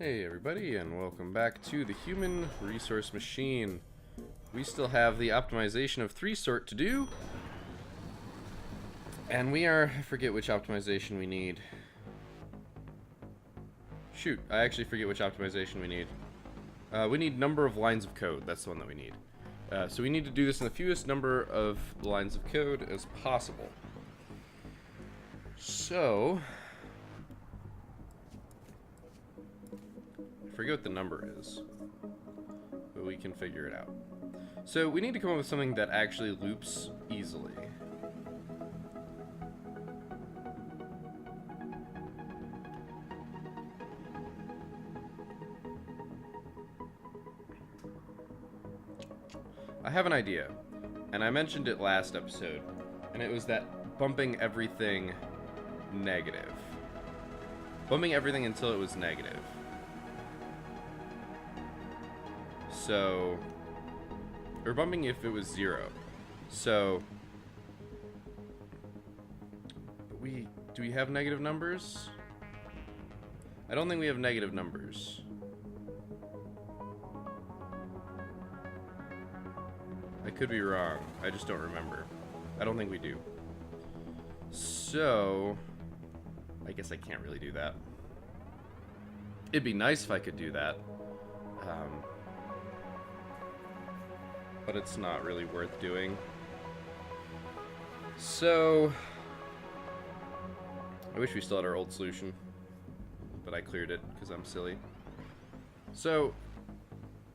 Hey everybody, and welcome back to the Human Resource Machine. We still have the optimization of 3 sort to do. And I forget which optimization we need. Shoot, I actually forget which optimization we need. We need number of lines of code, that's the one that we need. So we need to do this in the fewest number of lines of code as possible. So, I forget what the number is, but we can figure it out. So we need to come up with something that actually loops easily. I have an idea, and I mentioned it last episode, and it was that bumping everything negative. Bumping everything until it was negative. So, or bumping if it was 0. So, do we have negative numbers? I don't think we have negative numbers. I could be wrong. I just don't remember. I don't think we do. So, I guess I can't really do that. It'd be nice if I could do that. But it's not really worth doing. So, I wish we still had our old solution, but I cleared it because I'm silly. So,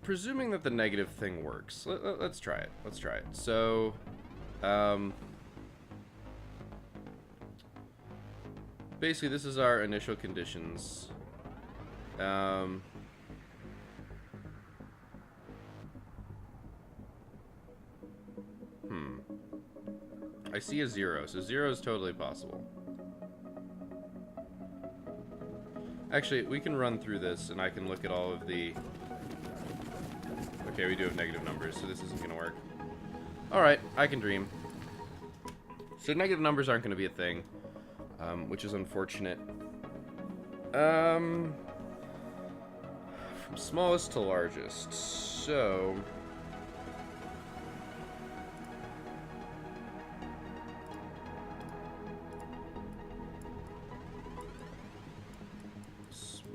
presuming that the negative thing works, let's try it. Let's try it. So, basically this is our initial conditions. I see a 0, so 0 is totally possible. Actually, we can run through this, and I can look at all of the... Okay, we do have negative numbers, so this isn't going to work. Alright, I can dream. So negative numbers aren't going to be a thing, which is unfortunate. From smallest to largest, so...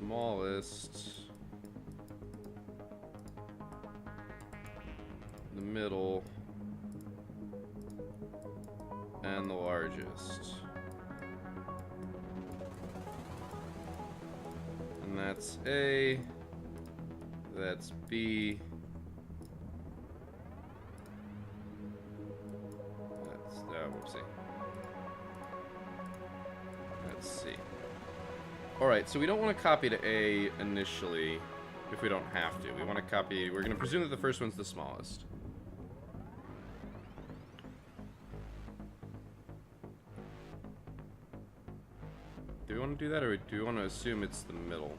Smallest, the middle, and the largest. And that's A, that's B, that's, whoopsie. That's C. Alright, so we don't want to copy to A initially, if we don't have to. We want to copy, we're going to presume that the first one's the smallest. Do we want to do that, or do we want to assume it's the middle?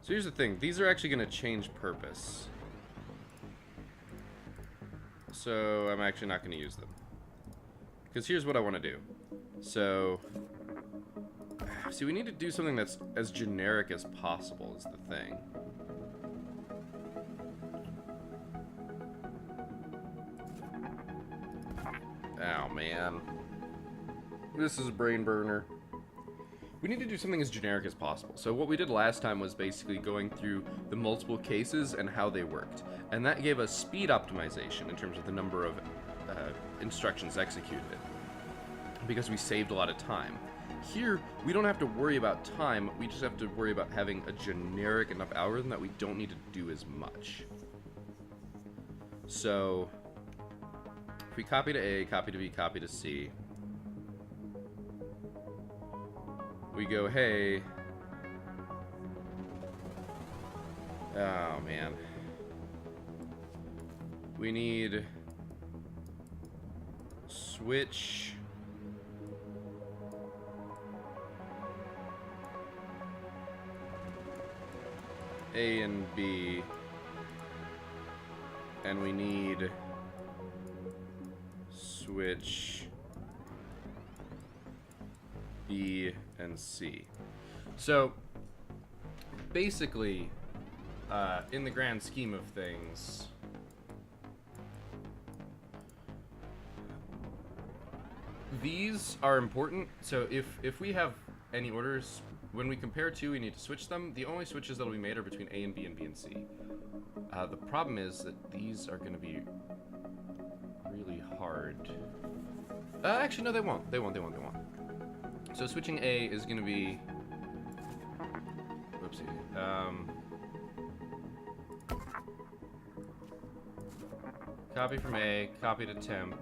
So here's the thing, these are actually going to change purpose. So I'm actually not going to use them. Because here's what I want to do. So, see, we need to do something that's as generic as possible is the thing. Oh, man. This is a brain burner. We need to do something as generic as possible. So what we did last time was basically going through the multiple cases and how they worked. And that gave us speed optimization in terms of the number of instructions executed, because we saved a lot of time. Here, we don't have to worry about time, we just have to worry about having a generic enough algorithm that we don't need to do as much. So, if we copy to A, copy to B, copy to C, we go, hey, oh man, we need switch A and B, and we need switch B and C. So, basically, in the grand scheme of things, these are important. So if we have any orders, when we compare two, we need to switch them. The only switches that'll be made are between A and B and B and C. The problem is that these are going to be really hard. Actually, no, they won't. They won't. So switching A is going to be... Whoopsie. Copy from A, copy to temp,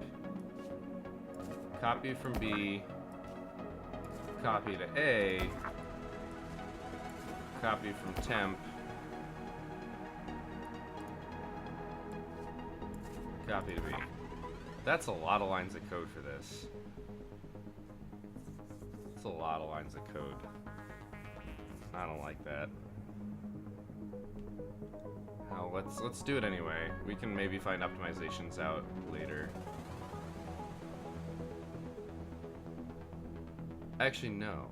copy from B, copy to A, copy from temp, copy to B. That's a lot of lines of code for this. That's a lot of lines of code. I don't like that. Oh, let's do it anyway. We can maybe find optimizations out later. Actually, no.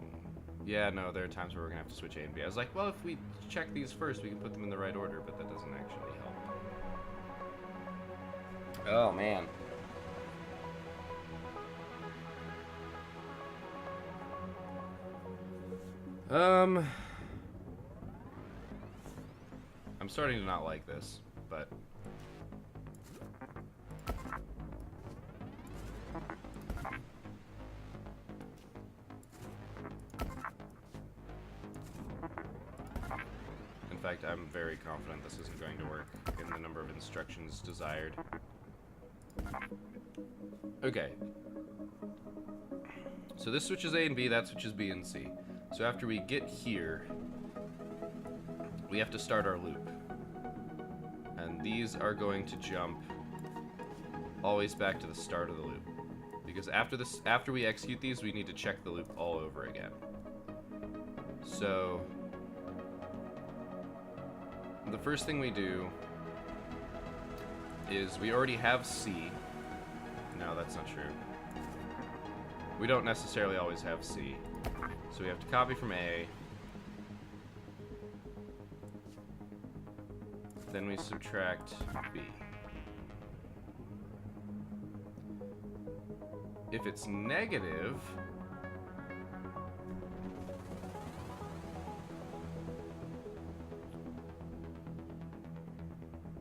Yeah, no, there are times where we're gonna have to switch A and B. I was like, well, if we check these first, we can put them in the right order, but that doesn't actually help. Oh, man. I'm starting to not like this, but... In fact, I'm very confident this isn't going to work in the number of instructions desired. Okay. So this switches A and B, that switches B and C. So after we get here, we have to start our loop. And these are going to jump always back to the start of the loop. Because after we execute these, we need to check the loop all over again. So the first thing we do is we already have C. No, that's not true. We don't necessarily always have C. So we have to copy from A. Then we subtract B. If it's negative,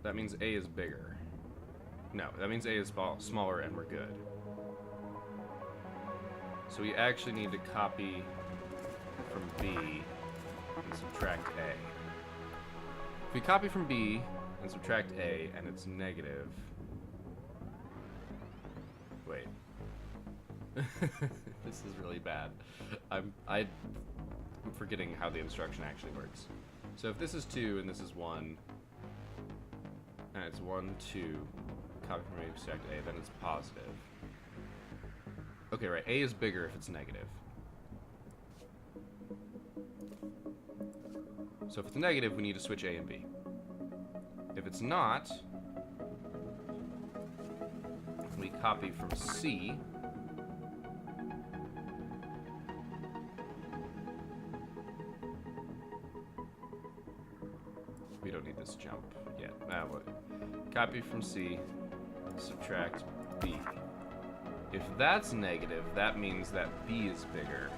that means A is bigger. No, that means A is smaller and we're good. So we actually need to copy from B and subtract A. If we copy from B and subtract A and it's negative... Wait. This is really bad. I'm forgetting how the instruction actually works. So if this is 2 and this is 1, and it's 1, 2, copy from A, subtract A, then it's positive. Okay, right, A is bigger if it's negative. So if it's negative, we need to switch A and B. If it's not, we copy from C. We don't need this jump yet. Copy from C, subtract B. If that's negative, that means that B is bigger.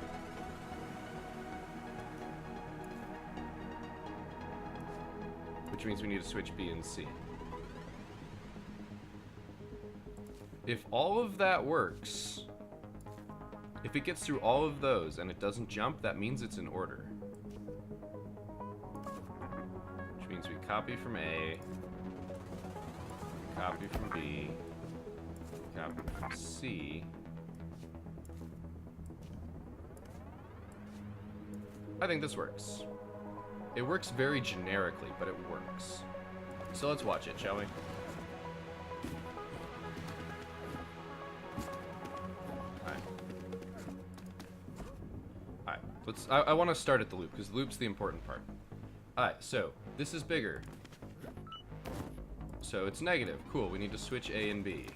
Which means we need to switch B and C. If all of that works, if it gets through all of those and it doesn't jump, that means it's in order. Which means we copy from A, copy from B, copy from C. I think this works. It works very generically, but it works. So let's watch it, shall we? Alright, I want to start at the loop, because the loop's the important part. Alright, so this is bigger. So it's negative. Cool, we need to switch A and B.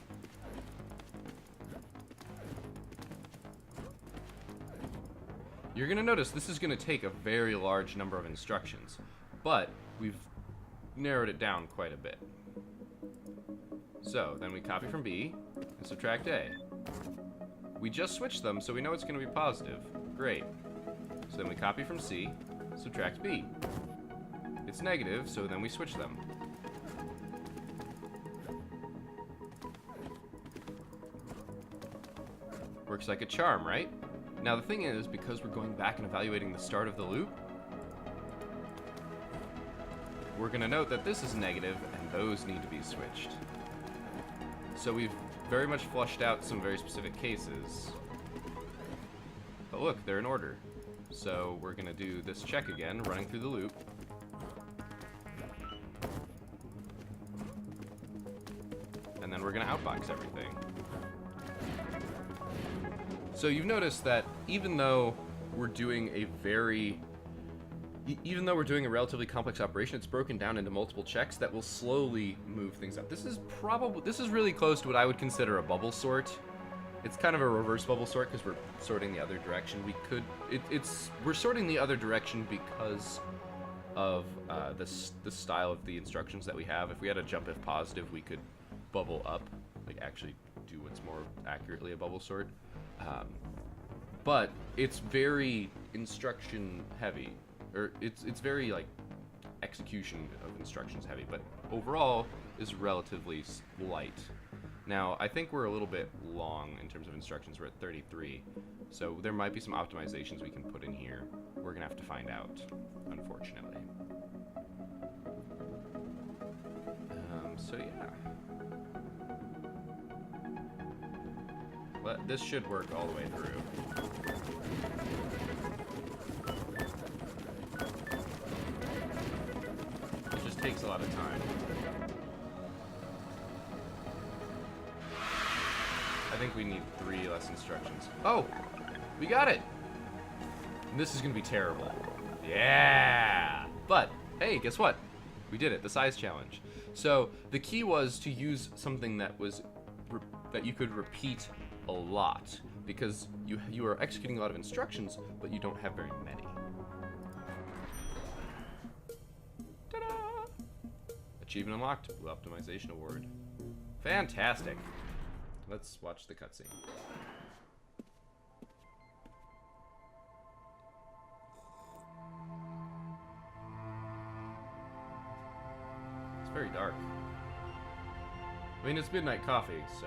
You're going to notice this is going to take a very large number of instructions, but we've narrowed it down quite a bit. So, then we copy from B and subtract A. We just switched them, so we know it's going to be positive. Great. So then we copy from C, subtract B. It's negative, so then we switch them. Works like a charm, right? Now the thing is, because we're going back and evaluating the start of the loop, we're going to note that this is negative and those need to be switched. So we've very much flushed out some very specific cases. But look, they're in order. So we're going to do this check again, running through the loop. And then we're going to outbox everything. So you've noticed that even though we're doing a relatively complex operation, it's broken down into multiple checks that will slowly move things up. This is really close to what I would consider a bubble sort. It's kind of a reverse bubble sort because we're sorting the other direction. We're sorting the other direction because of the style of the instructions that we have. If we had a jump if positive, we could bubble up, like actually do what's more accurately a bubble sort. But it's very instruction heavy, or it's very like execution of instructions heavy, but overall is relatively light. Now I think we're a little bit long in terms of instructions. We're at 33, so there might be some optimizations we can put in here. We're gonna have to find out, unfortunately. So yeah. But this should work all the way through. It just takes a lot of time. I think we need 3 less instructions. Oh! We got it! And this is gonna be terrible. Yeah! But, hey, guess what? We did it, the size challenge. So, the key was to use something that you could repeat a lot, because you are executing a lot of instructions, but you don't have very many. Ta-da! Achievement unlocked. Blue Optimization Award. Fantastic. Let's watch the cutscene. It's very dark. I mean, it's midnight coffee, so...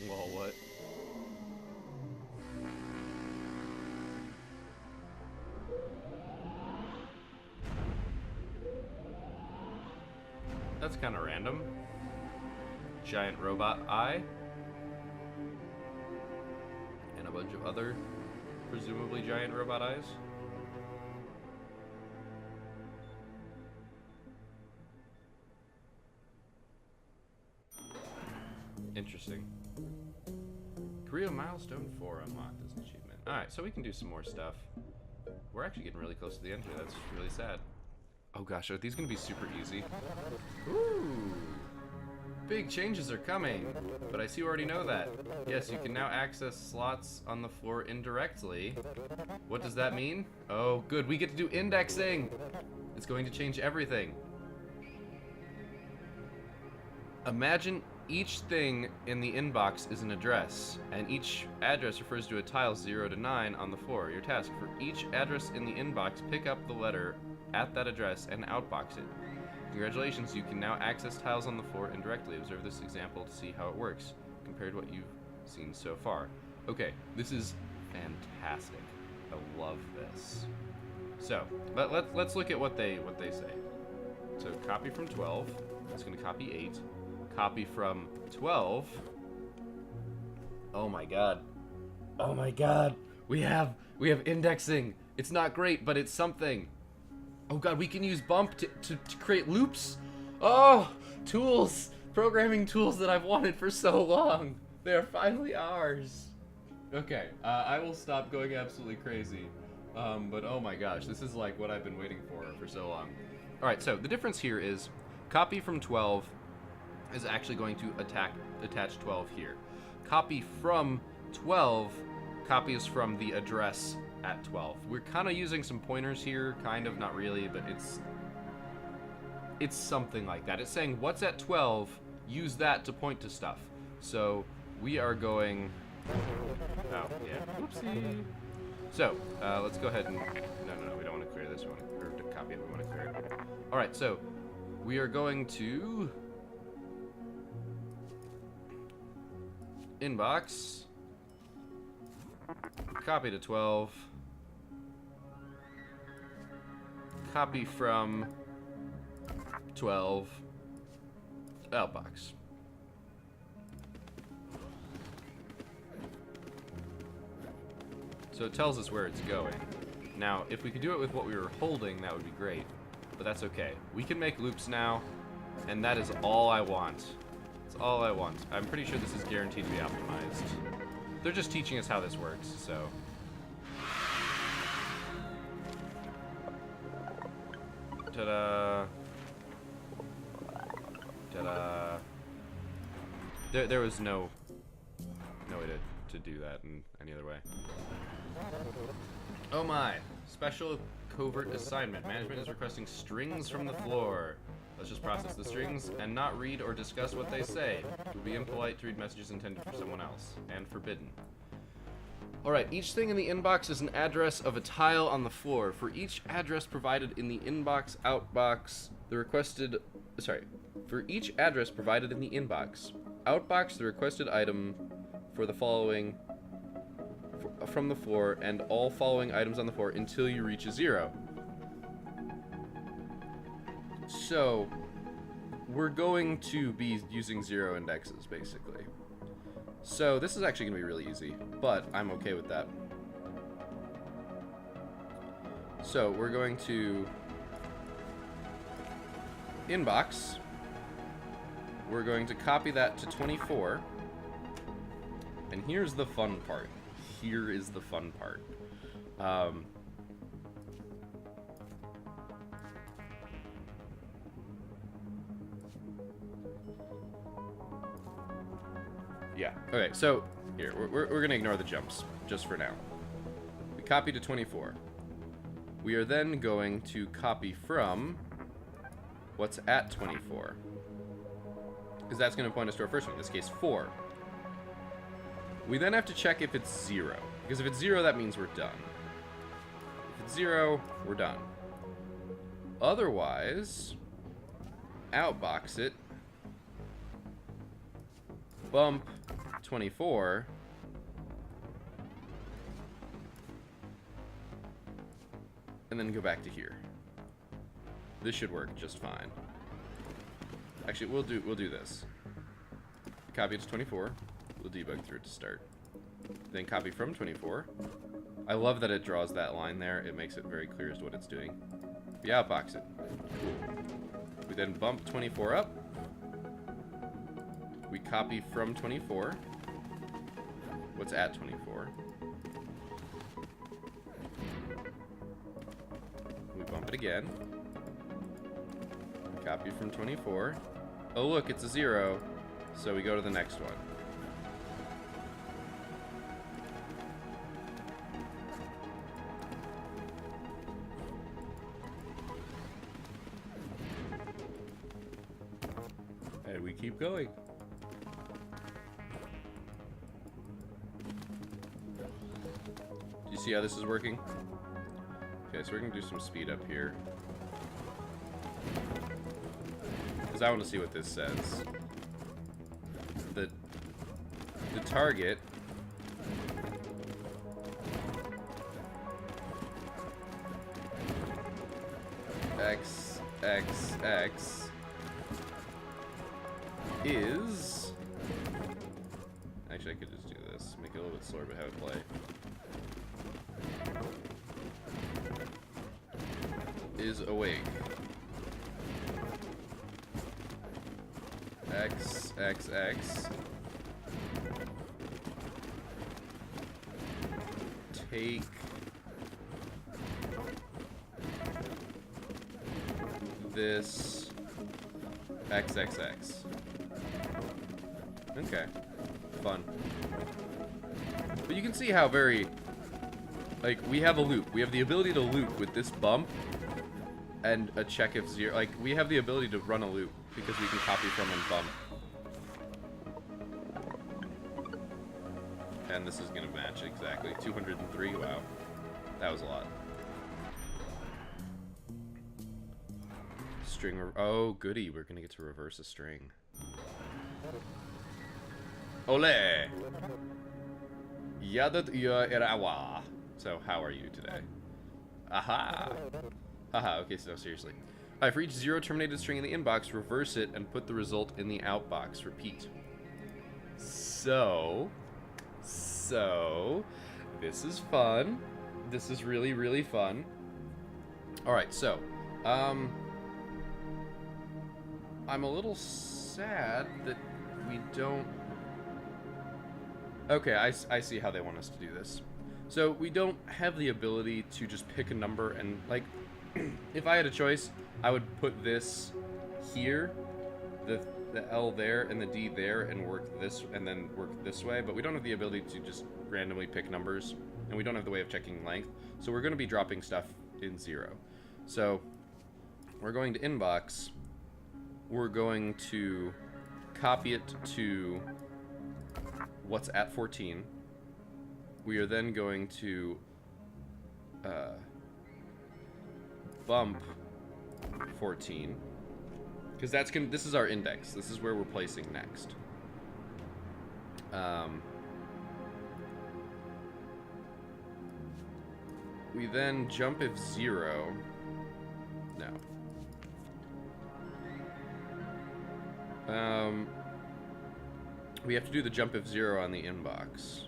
Well, what? That's kind of random. Giant robot eye. And a bunch of other, presumably giant robot eyes. Interesting. Korea Milestone 4 unlocked as an achievement. Alright, so we can do some more stuff. We're actually getting really close to the end here. That's really sad. Oh gosh, are these going to be super easy? Ooh! Big changes are coming! But I see you already know that. Yes, you can now access slots on the floor indirectly. What does that mean? Oh, good. We get to do indexing! It's going to change everything. Imagine each thing in the inbox is an address, and each address refers to a tile 0 to 9 on the floor. Your task: for each address in the inbox, pick up the letter at that address and outbox it. Congratulations, you can now access tiles on the floor indirectly. Observe this example to see how it works, compared to what you've seen so far. Okay, this is fantastic. I love this. So, let's look at what they say. So, copy from 12. It's going to copy 8. Copy from 12. Oh my god. Oh my god. We have indexing. It's not great, but it's something. Oh god, we can use bump to create loops. Oh, tools. Programming tools that I've wanted for so long. They are finally ours. Okay, I will stop going absolutely crazy. But oh my gosh, this is like what I've been waiting for so long. Alright, so the difference here is copy from 12 is actually going to attach 12 here. Copy from 12 copies from the address at 12. We're kind of using some pointers here, kind of, not really, but it's something like that. It's saying what's at 12, use that to point to stuff. So we are going, oh yeah, whoopsie. So let's go ahead and, no, we don't want to clear this, we want to copy it, we want to clear it. All right, so we are going to inbox, copy to 12, copy from 12, outbox. So it tells us where it's going. Now, if we could do it with what we were holding, that would be great. But that's okay. We can make loops now, and that is all I want. That's all I want. I'm pretty sure this is guaranteed to be optimized. They're just teaching us how this works, so. Ta-da. Ta-da. There was no way to do that in any other way. Oh my. Special covert assignment. Management is requesting strings from the floor. Let's just process the strings and not read or discuss what they say. It would be impolite to read messages intended for someone else, and forbidden. Alright, each thing in the inbox is an address of a tile on the floor. For each address provided in the inbox, outbox, the requested... Sorry. For each address provided in the inbox, outbox the requested item for the following... from the floor, and all following items on the floor until you reach a 0. So, we're going to be using 0 indexes, basically. So, this is actually going to be really easy, but I'm okay with that. So, we're going to inbox. We're going to copy that to 24. And here's the fun part. Here is the fun part. Yeah. Okay, so here, we're going to ignore the jumps just for now. We copy to 24. We are then going to copy from what's at 24. Because that's going to point us to our first one, in this case 4. We then have to check if it's 0. Because if it's 0, that means we're done. If it's 0, we're done. Otherwise, outbox it, bump 24, and then go back to here. This should work just fine. Actually, we'll do this. Copy it to 24. We'll debug through it to start. Then copy from 24. I love that it draws that line there. It makes it very clear as to what it's doing. We outbox it. Cool. We then bump 24 up. We copy from 24. What's at 24? We bump it again. Copy from 24. Oh look, it's a 0. So we go to the next one. And we keep going. Do you see how this is working? Okay, so we're gonna do some speed up here. Because I want to see what this says. The target XXX is... Actually, I could just do this. Make it a little bit slower, but have it play. Is awake. X, X, X. Take this XXX. Okay. Fun. But you can see how very, like, we have a loop. We have the ability to loop with this bump and a check if zero. Like, we have the ability to run a loop because we can copy from and bump. And this is going to match exactly. 203. Wow. That was a lot. String. Oh, goody. We're going to get to reverse a string. Ole! Yadat ya irawa. So, how are you today? Aha! Haha, okay, so seriously. Alright, for each zero terminated string in the inbox, reverse it and put the result in the outbox. Repeat. So, this is fun. This is really, really fun. Alright, so, I'm a little sad that we don't... Okay, I see how they want us to do this. So, we don't have the ability to just pick a number and, like, if I had a choice, I would put this here, the L there, and the D there, and work this, and then work this way, but we don't have the ability to just randomly pick numbers, and we don't have the way of checking length, so we're going to be dropping stuff in 0. So, we're going to inbox, we're going to copy it to what's at 14, we are then going to bump 14, because that's this is our index. This is where we're placing next. We then jump if 0. No. We have to do the jump if 0 on the inbox.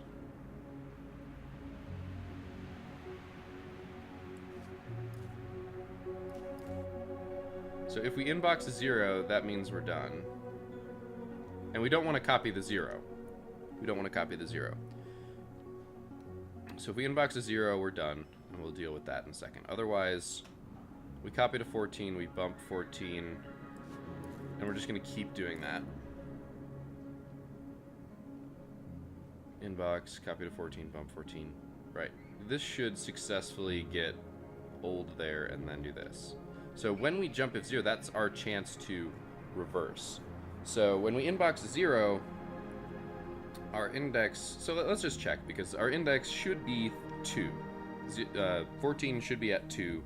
So if we inbox a 0, that means we're done. And we don't want to copy the 0. We don't want to copy the 0. So if we inbox a 0, we're done. And we'll deal with that in a second. Otherwise, we copy to 14, we bump 14, and we're just going to keep doing that. Inbox, copy to 14, bump 14. Right. This should successfully get old there and then do this. So when we jump if 0, that's our chance to reverse. So when we inbox 0, our index... So let's just check, because our index should be 2. 14 should be at 2.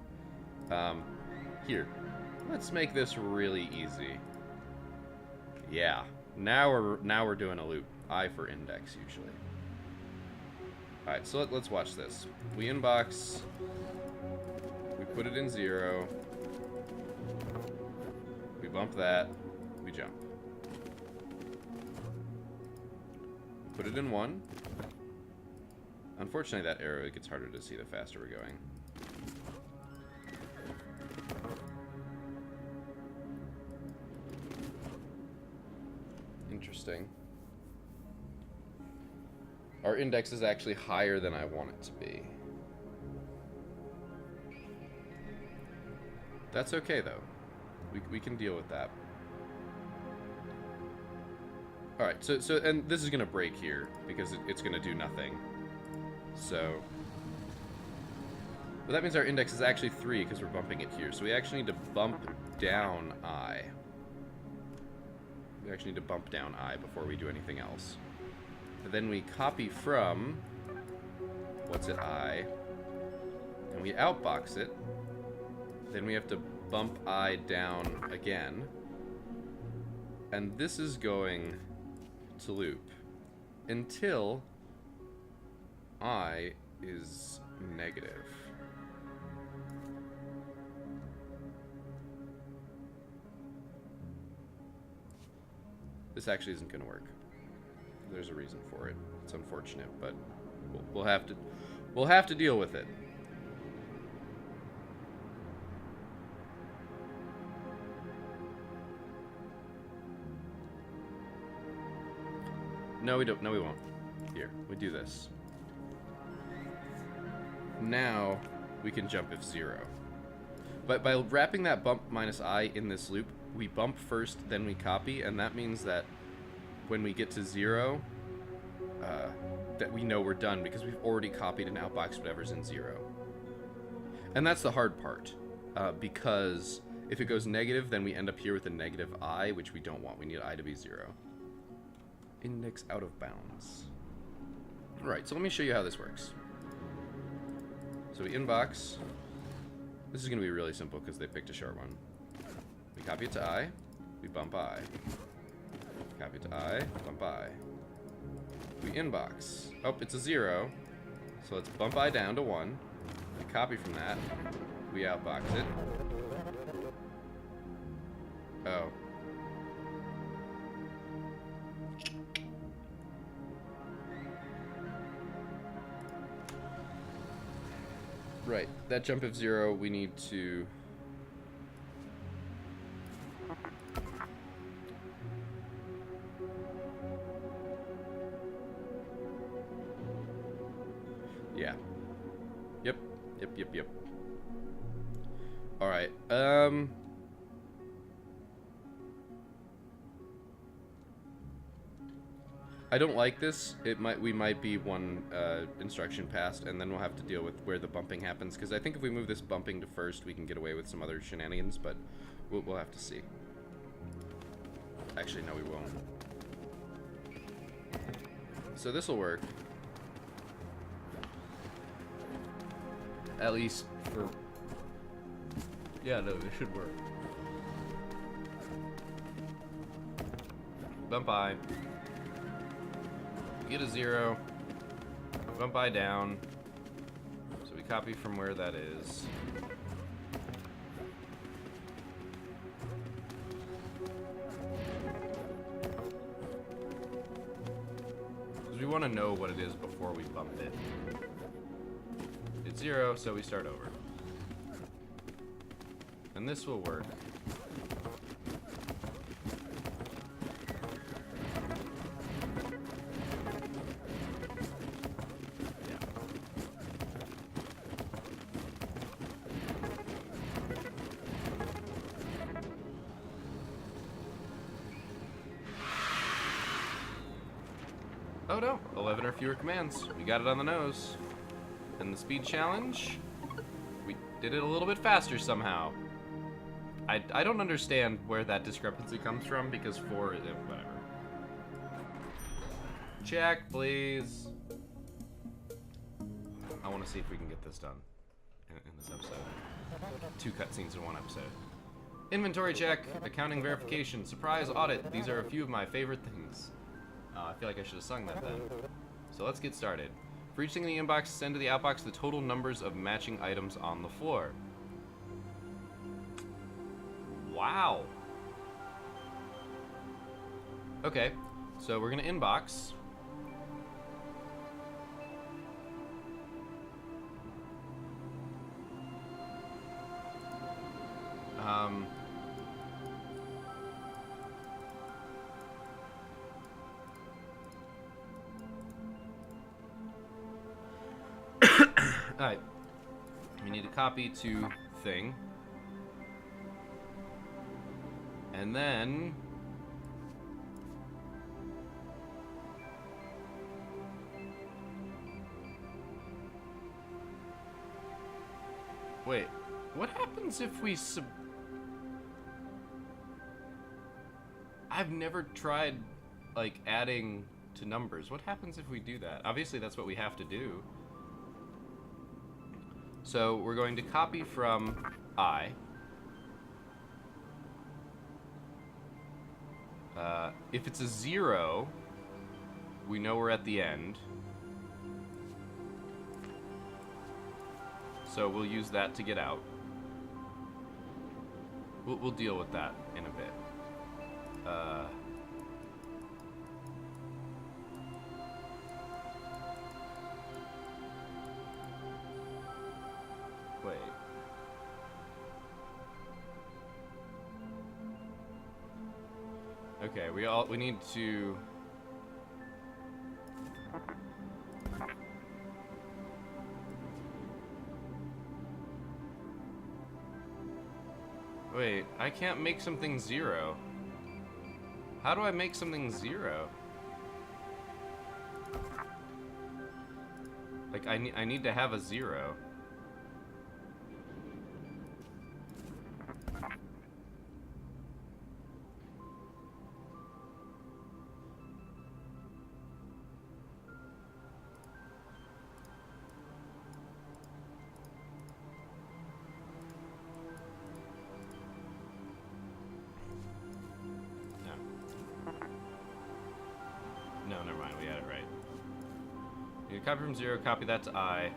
Here. Let's make this really easy. Yeah. Now we're doing a loop. I for index, usually. Alright, so let's watch this. We inbox. We put it in 0. We bump that. We jump. Put it in 1. Unfortunately, that arrow, it gets harder to see the faster we're going. Interesting. Our index is actually higher than I want it to be. That's okay, though. We can deal with that. Alright, so and this is going to break here, because it's going to do nothing. So... But that means our index is actually 3, because we're bumping it here. So we actually need to bump down I. We actually need to bump down I before we do anything else. And then we copy from what's at I, and we outbox it. Then we have to bump I down again. And this is going to loop until I is negative. This actually isn't going to work. There's a reason for it. It's unfortunate, but we'll have to deal with it. No, we don't. No, we won't. Here, we do this. Now we can jump if 0. But by wrapping that bump minus I in this loop, we bump first, then we copy, and that means that when we get to 0, that we know we're done because we've already copied and outboxed whatever's in 0. And that's the hard part, because if it goes negative, then we end up here with a negative I, which we don't want. We need I to be 0. Index out of bounds. Alright, so let me show you how this works. So we inbox. This is going to be really simple because they picked a short one. We copy it to I. We bump I. Copy it to I. Bump I. We inbox. Oh, it's a 0. So let's bump I down to 1. We copy from that. We outbox it. Oh. Right, that jump of 0, we need to... Yeah. Yep. Alright, I don't like this. We might be one instruction past, and then we'll have to deal with where the bumping happens. Because I think if we move this bumping to first, we can get away with some other shenanigans, but we'll have to see. Actually, no, we won't. So this will work. At least for... Yeah, no, it should work. Bump I. Get a 0, bump I down, so we copy from where that is. Because we want to know what it is before we bump it. It's 0, so we start over. And this will work. Oh no, 11 or fewer commands. We got it on the nose. And the speed challenge, we did it a little bit faster somehow. I don't understand where that discrepancy comes from because 4, whatever. Check, please. I want to see if we can get this done in this episode. 2 cutscenes in 1 episode. Inventory check, accounting verification, surprise audit. These are a few of my favorite things. I feel like I should have sung that then. So let's get started. For each thing in the inbox, send to the outbox the total numbers of matching items on the floor. Wow. Okay, so we're gonna inbox. Alright. We need to copy to thing. And then... Wait, what happens if we I've never tried, like, adding to numbers. What happens if we do that? Obviously, that's what we have to do. So, we're going to copy from I. If it's a 0, we know we're at the end. So we'll use that to get out. We'll deal with that in a bit. Okay, we need to... Wait, I can't make something 0. How do I make something 0? Like, I need to have a 0. No, never mind. We had it right. You copy from 0, copy that to I,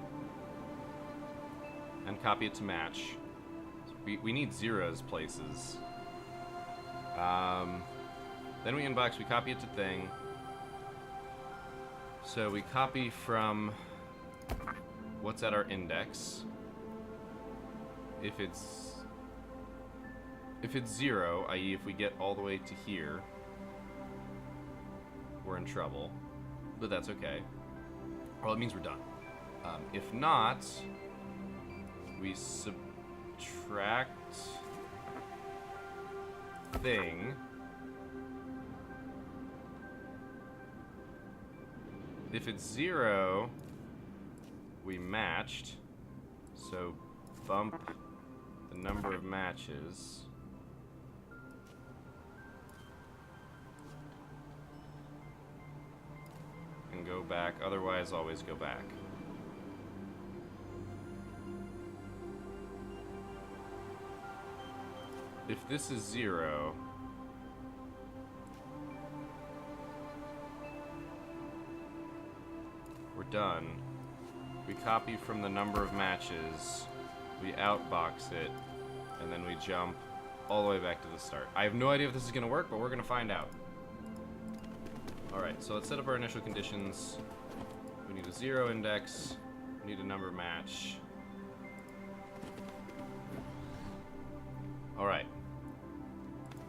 and copy it to match. So we need zeros places. Then we inbox, we copy it to thing. So we copy from what's at our index. If it's 0, i.e. if we get all the way to here, we're in trouble, but that's okay. Well, it means we're done. If not, we subtract thing. If it's 0, we matched, so bump the number of matches. And go back, otherwise always go back. If this is 0, we're done. We copy from the number of matches, we outbox it, and then we jump all the way back to the start. I have no idea if this is going to work, but we're going to find out. Alright, so let's set up our initial conditions. We need a 0 index, we need a number match. Alright.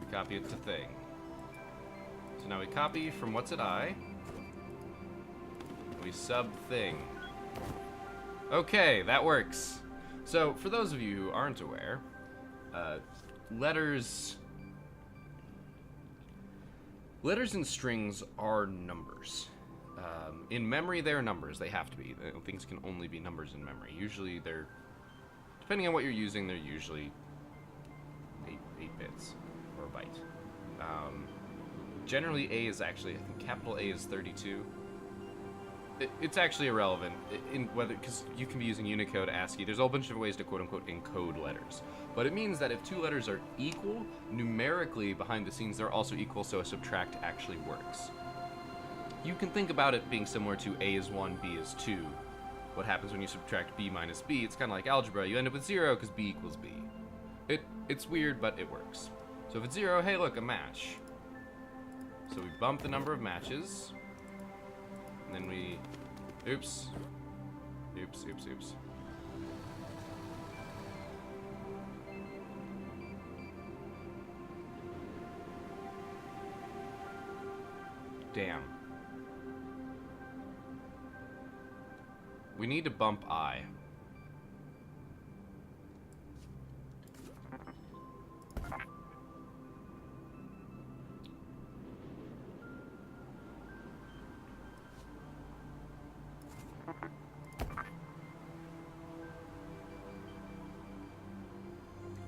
We copy it to thing. So now we copy from what's at I. We sub thing. Okay, that works. So, for those of you who aren't aware, letters and strings are numbers. In memory, they're numbers. They have to be. Things can only be numbers in memory. Usually they're, depending on what you're using, they're usually 8 bits or a byte. Generally, A is actually, I think capital A is 32. It's actually irrelevant in whether, because you can be using Unicode, ASCII. There's a whole bunch of ways to quote-unquote encode letters. But it means that if 2 letters are equal, numerically behind the scenes they're also equal, so a subtract actually works. You can think about it being similar to A is 1, B is 2. What happens when you subtract B minus B? It's kind of like algebra. You end up with 0 because B equals B. It's weird, but it works. So if it's 0, hey look, a match. So we bump the number of matches. And then we, oops. Damn. We need to bump I.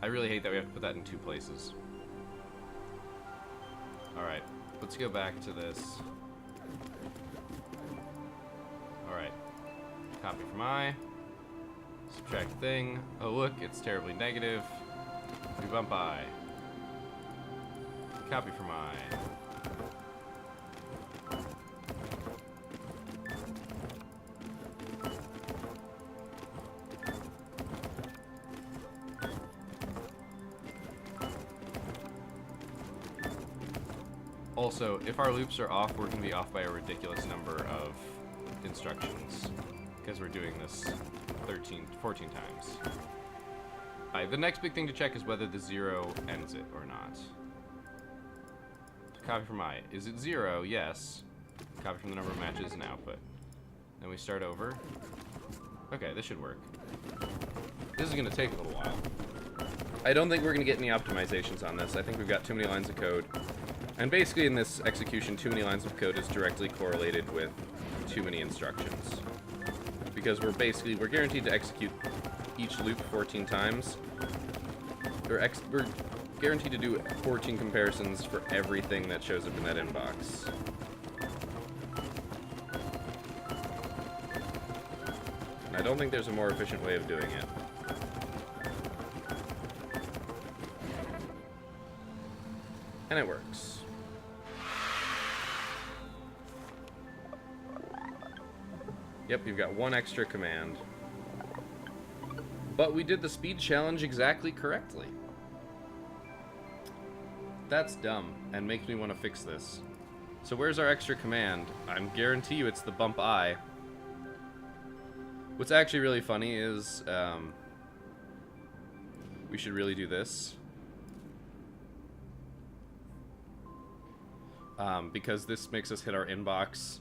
I really hate that we have to put that in 2 places. Alright, let's go back to this. Alright. Copy from I. Subtract thing. Oh look, it's terribly negative. We bump I. Copy from I. Also, if our loops are off, we're going to be off by a ridiculous number of instructions, because we're doing this 14 times. Alright, the next big thing to check is whether the 0 ends it or not. Copy from I. Is it 0? Yes. Copy from the number of matches and output. Then we start over. Okay, this should work. This is going to take a little while. I don't think we're going to get any optimizations on this. I think we've got too many lines of code. And basically in this execution, too many lines of code is directly correlated with too many instructions. Because we're guaranteed to execute each loop 14 times. We're guaranteed to do 14 comparisons for everything that shows up in that inbox. And I don't think there's a more efficient way of doing it. And it works. Yep, you've got one extra command. But we did the speed challenge exactly correctly. That's dumb, and makes me want to fix this. So where's our extra command? I guarantee you it's the bump I. What's actually really funny is, we should really do this. Because this makes us hit our inbox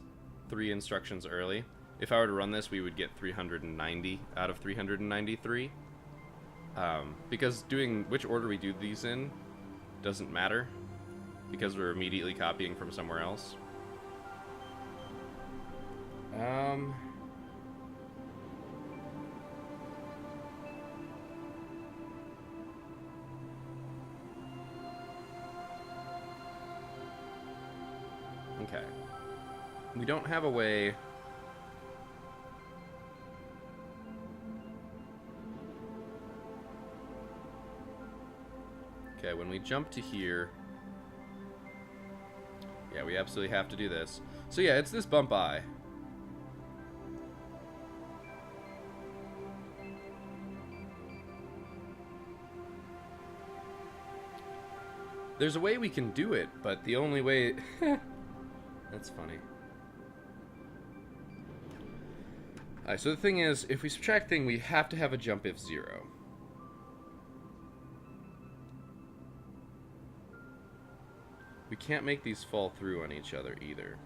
3 instructions early. If I were to run this, we would get 390 out of 393. Because doing which order we do these in doesn't matter, because we're immediately copying from somewhere else. Okay. We don't have a way... Okay, when we jump to here... Yeah, we absolutely have to do this. So yeah, it's this bump I. There's a way we can do it, but the only way... That's funny. Alright, so the thing is, if we subtract thing, we have to have a jump if 0. We can't make these fall through on each other either.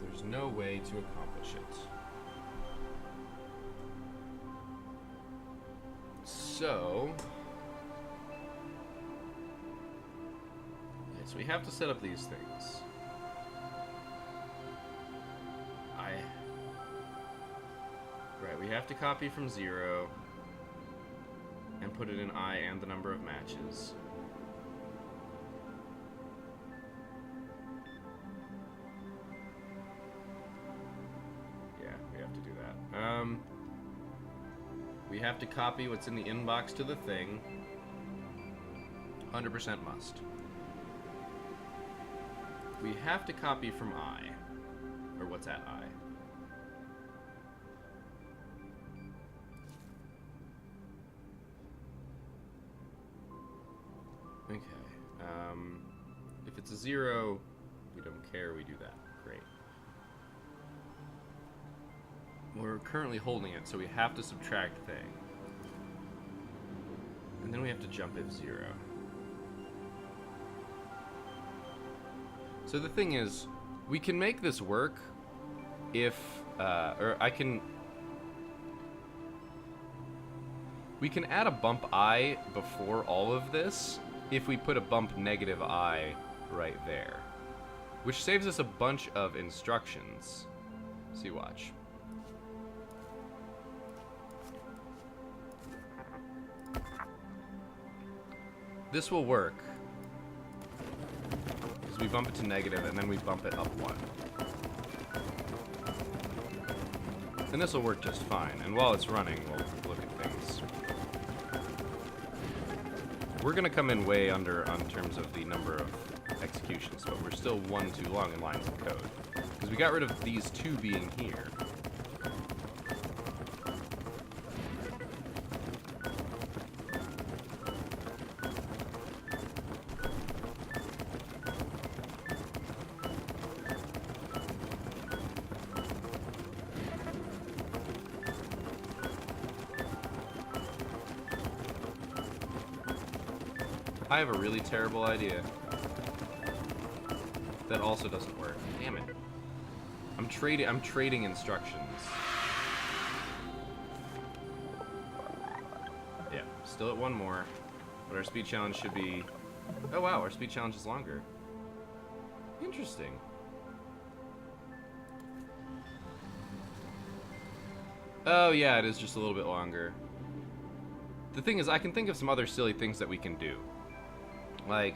There's no way to accomplish it. So... So we have to set up these things. Right, we have to copy from 0 and put it in I and the number of matches. Yeah, we have to do that. We have to copy what's in the inbox to the thing. 100% must. We have to copy from I, or what's at I. Okay, if it's a 0, we don't care, we do that. Great. We're currently holding it, so we have to subtract thing. And then we have to jump if 0. So the thing is, we can make this work if, we can add a bump I before all of this if we put a bump negative I right there, which saves us a bunch of instructions. See, watch. This will work. We bump it to negative, and then we bump it up 1. And this will work just fine. And while it's running, we'll look at things. We're going to come in way under on terms of the number of executions, but we're still 1 too long in lines of code. Because we got rid of these 2 being here. I have a really terrible idea. That also doesn't work. Damn it. I'm trading instructions. Yeah, still at one more. But our speed challenge should be... Oh wow, our speed challenge is longer. Interesting. Oh yeah, it is just a little bit longer. The thing is, I can think of some other silly things that we can do. Like...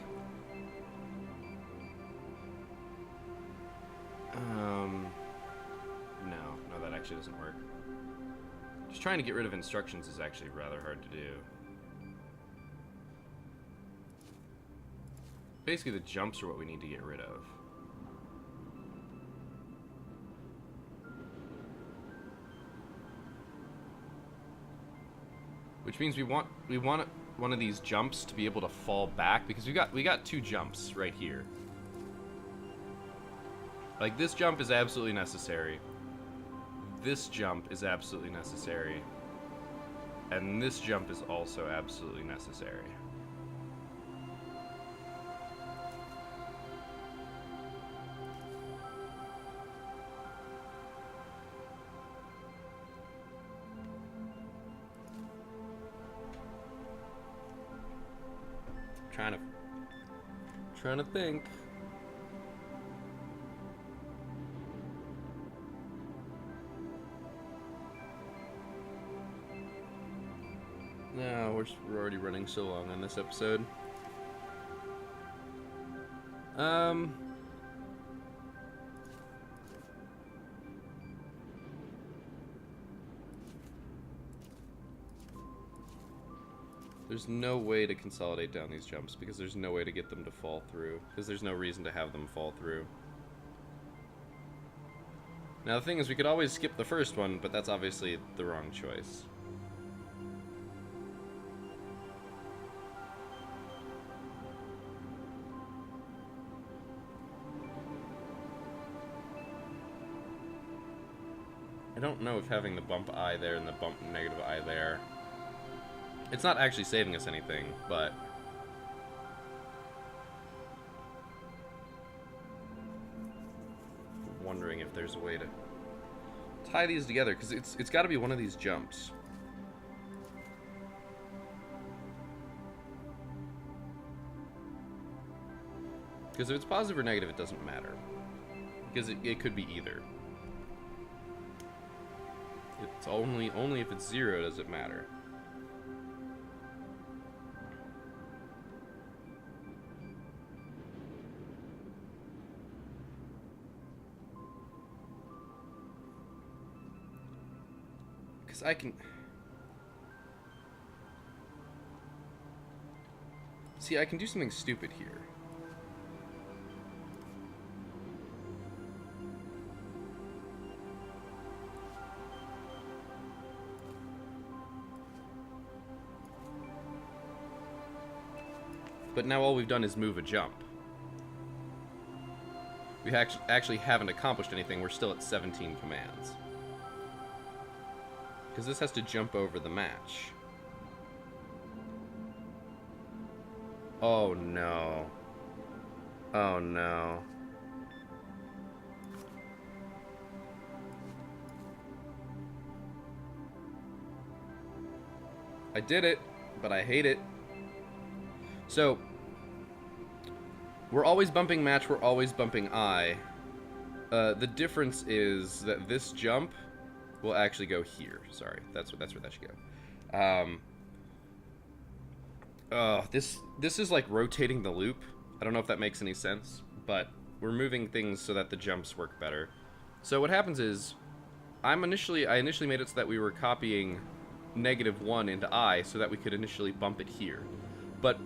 No, that actually doesn't work. Just trying to get rid of instructions is actually rather hard to do. Basically, the jumps are what we need to get rid of. Which means we want one of these jumps to be able to fall back, because we got two jumps right here. Like, this jump is absolutely necessary. This jump is absolutely necessary. And this jump is also absolutely necessary. Trying to think. No, we're already running so long on this episode. There's no way to consolidate down these jumps because there's no way to get them to fall through, because there's no reason to have them fall through. Now the thing is, we could always skip the first one, but that's obviously the wrong choice. I don't know if having the bump I there and the bump negative I there... It's not actually saving us anything, but... I'm wondering if there's a way to tie these together, because it's got to be one of these jumps. Because if it's positive or negative, it doesn't matter. Because it could be either. It's only if it's 0 does it matter. Because I can... See, I can do something stupid here. But now all we've done is move a jump. We actually haven't accomplished anything. We're still at 17 commands. Because this has to jump over the match. Oh no. Oh no. I did it, but I hate it. So, we're always bumping match, we're always bumping I. The difference is that this jump will actually go here. Sorry, that's where that should go. This is like rotating the loop. I don't know if that makes any sense, but we're moving things so that the jumps work better. So what happens is, I initially made it so that we were copying -1 into I so that we could initially bump it here. But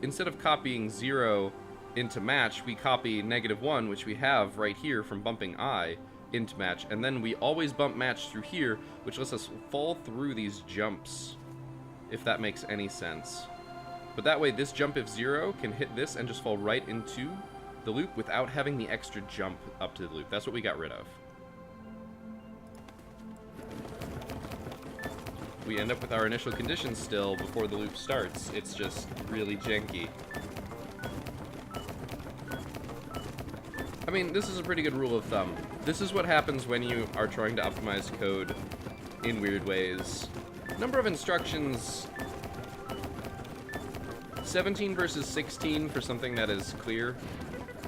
instead of copying 0 into match, we copy -1, which we have right here from bumping I, into match, and then we always bump match through here, which lets us fall through these jumps, if that makes any sense. But that way, this jump if 0 can hit this and just fall right into the loop without having the extra jump up to the loop. That's what we got rid of. we end up with our initial conditions still before the loop starts. It's just really janky. I mean, this is a pretty good rule of thumb. This is what happens when you are trying to optimize code in weird ways. Number of instructions, 17 versus 16 for something that is clear.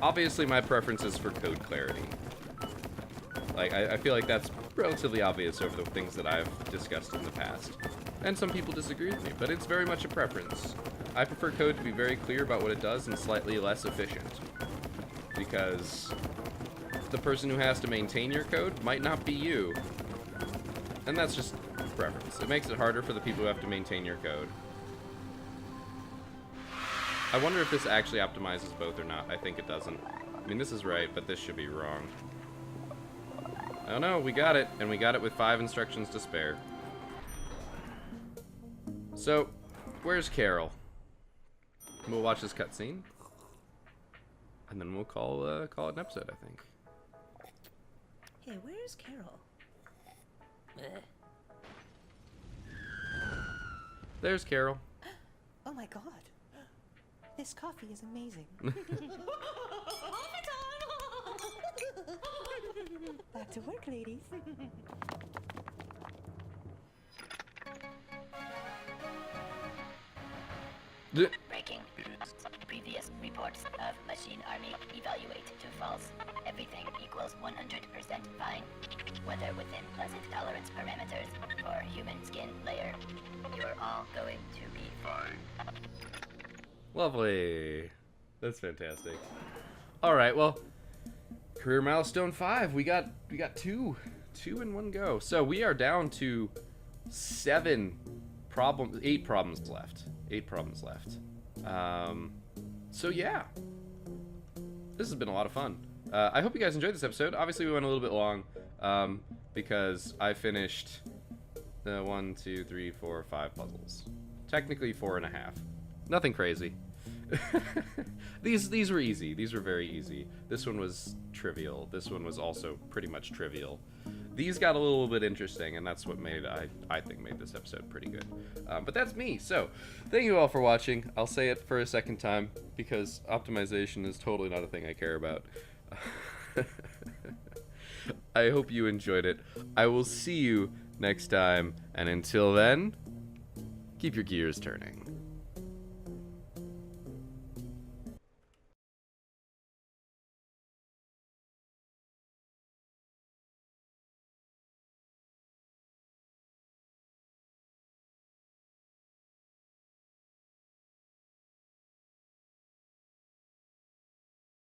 Obviously, my preference is for code clarity. Like, I feel like that's relatively obvious over the things that I've discussed in the past. And some people disagree with me, but it's very much a preference. I prefer code to be very clear about what it does and slightly less efficient. Because the person who has to maintain your code might not be you. And that's just preference. It makes it harder for the people who have to maintain your code. I wonder if this actually optimizes both or not. I think it doesn't. I mean, this is right, but this should be wrong. Oh no, we got it, and we got it with 5 instructions to spare. So, where's Carol? We'll watch this cutscene, and then we'll call it an episode, I think. Hey, where's Carol? There's Carol. Oh my god. This coffee is amazing. Back to work, ladies. Breaking. Previous reports of machine army evaluate to false. Everything equals 100% fine. Whether within pleasant tolerance parameters or human skin layer, you're all going to be fine. Lovely. That's fantastic. All right, well, career milestone 5. We got two in one go. So we are down to 8 problems left. 8 problems left. So yeah, this has been a lot of fun. I hope you guys enjoyed this episode. Obviously, we went a little bit long because I finished the 1, 2, 3, 4, 5 puzzles. Technically 4.5. Nothing crazy. These were easy. These were very easy. This one was trivial. This one was also pretty much trivial. These got a little bit interesting, and that's what made I think made this episode pretty good. But that's me. So thank you all for watching. I'll say it for a second time because optimization is totally not a thing I care about. I hope you enjoyed it. I will see you next time, and until then, keep your gears turning.